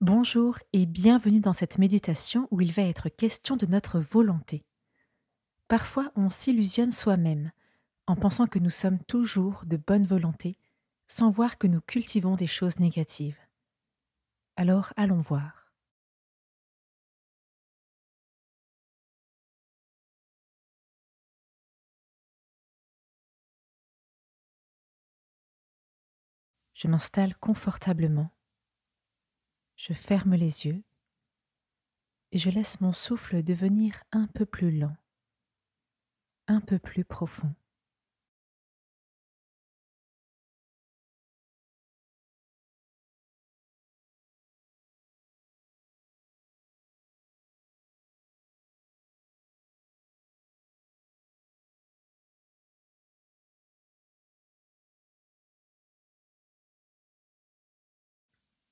Bonjour et bienvenue dans cette méditation où il va être question de notre volonté. Parfois, on s'illusionne soi-même en pensant que nous sommes toujours de bonne volonté sans voir que nous cultivons des choses négatives. Alors, allons voir. Je m'installe confortablement, je ferme les yeux et je laisse mon souffle devenir un peu plus lent, un peu plus profond.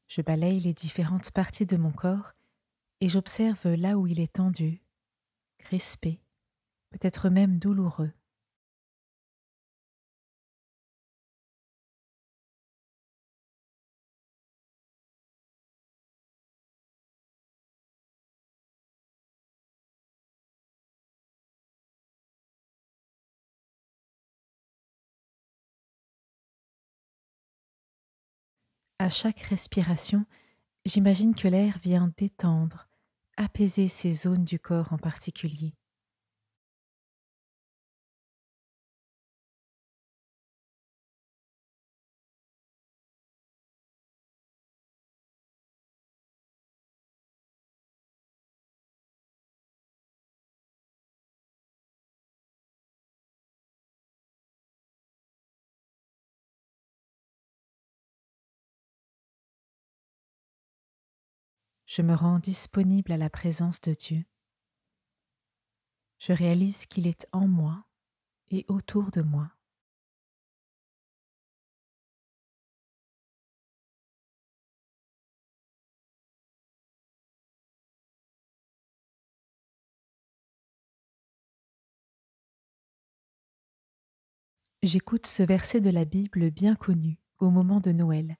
Je balaye les différentes parties de mon corps et j'observe là où il est tendu, crispé, peut-être même douloureux. À chaque respiration, j'imagine que l'air vient détendre, apaiser ces zones du corps en particulier. Je me rends disponible à la présence de Dieu. Je réalise qu'il est en moi et autour de moi. J'écoute ce verset de la Bible bien connu au moment de Noël,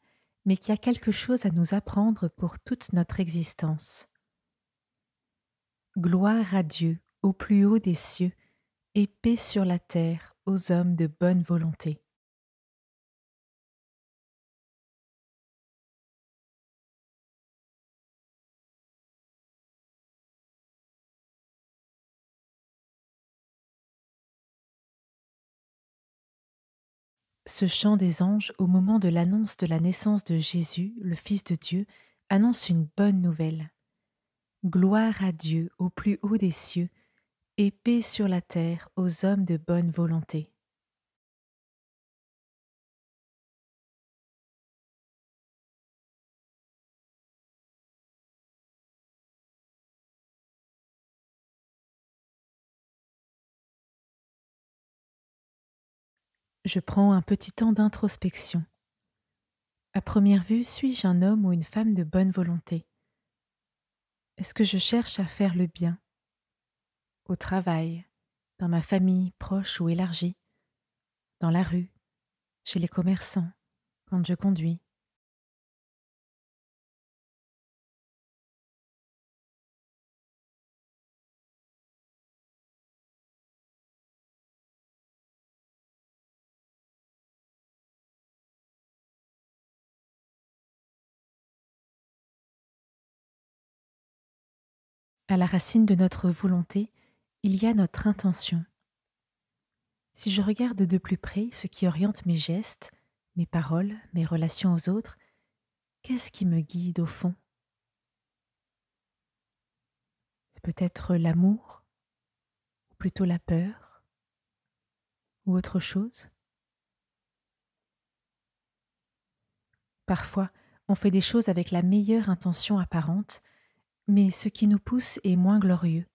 mais qui a quelque chose à nous apprendre pour toute notre existence. Gloire à Dieu au plus haut des cieux et paix sur la terre aux hommes de bonne volonté. Ce chant des anges au moment de l'annonce de la naissance de Jésus, le Fils de Dieu, annonce une bonne nouvelle. Gloire à Dieu au plus haut des cieux et paix sur la terre aux hommes de bonne volonté. Je prends un petit temps d'introspection. À première vue, suis-je un homme ou une femme de bonne volonté? Est-ce que je cherche à faire le bien au travail, dans ma famille proche ou élargie, dans la rue, chez les commerçants, quand je conduis? À la racine de notre volonté, il y a notre intention. Si je regarde de plus près ce qui oriente mes gestes, mes paroles, mes relations aux autres, qu'est-ce qui me guide au fond? C'est peut-être l'amour, ou plutôt la peur, ou autre chose? Parfois, on fait des choses avec la meilleure intention apparente, mais ce qui nous pousse est moins glorieux.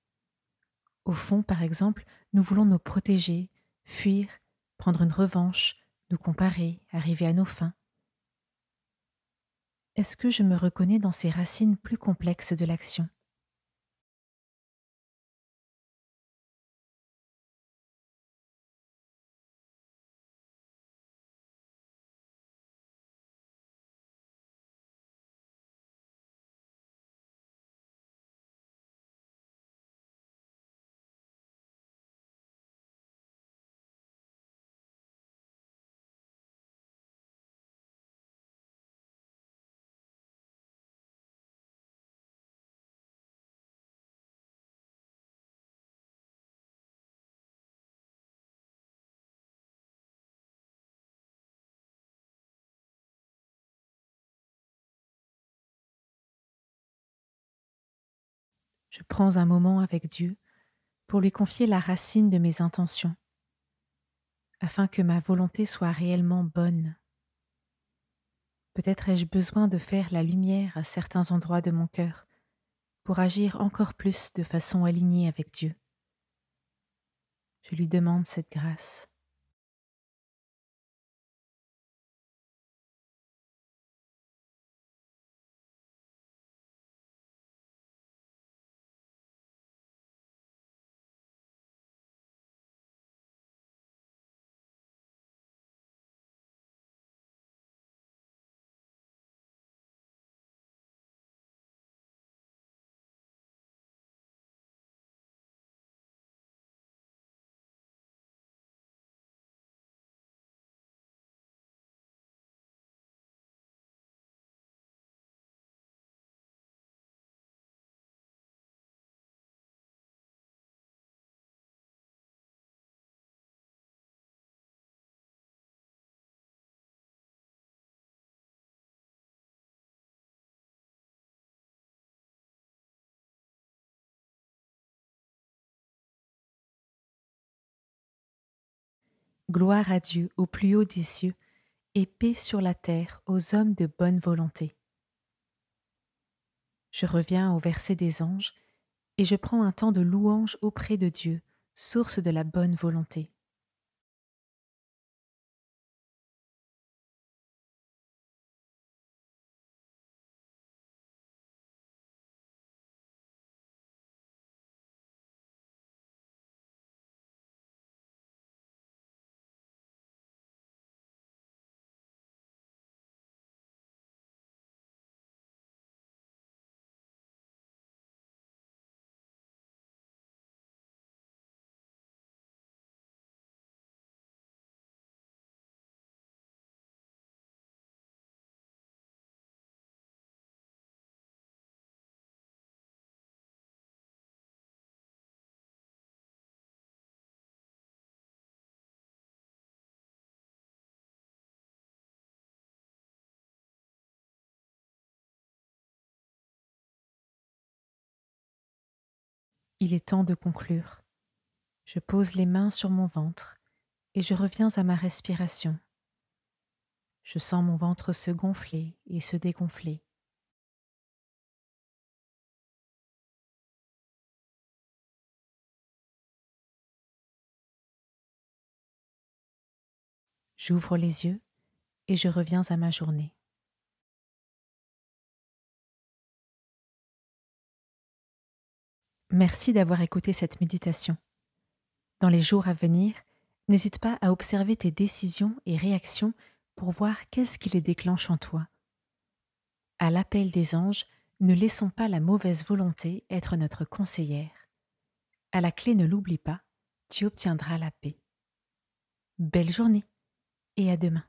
Au fond, par exemple, nous voulons nous protéger, fuir, prendre une revanche, nous comparer, arriver à nos fins. Est-ce que je me reconnais dans ces racines plus complexes de l'action? Je prends un moment avec Dieu pour lui confier la racine de mes intentions, afin que ma volonté soit réellement bonne. Peut-être ai-je besoin de faire la lumière à certains endroits de mon cœur pour agir encore plus de façon alignée avec Dieu. Je lui demande cette grâce. Gloire à Dieu au plus haut des cieux et paix sur la terre aux hommes de bonne volonté. Je reviens au verset des anges et je prends un temps de louange auprès de Dieu, source de la bonne volonté. Il est temps de conclure. Je pose les mains sur mon ventre et je reviens à ma respiration. Je sens mon ventre se gonfler et se dégonfler. J'ouvre les yeux et je reviens à ma journée. Merci d'avoir écouté cette méditation. Dans les jours à venir, n'hésite pas à observer tes décisions et réactions pour voir qu'est-ce qui les déclenche en toi. À l'appel des anges, ne laissons pas la mauvaise volonté être notre conseillère. À la clé, ne l'oublie pas, tu obtiendras la paix. Belle journée et à demain.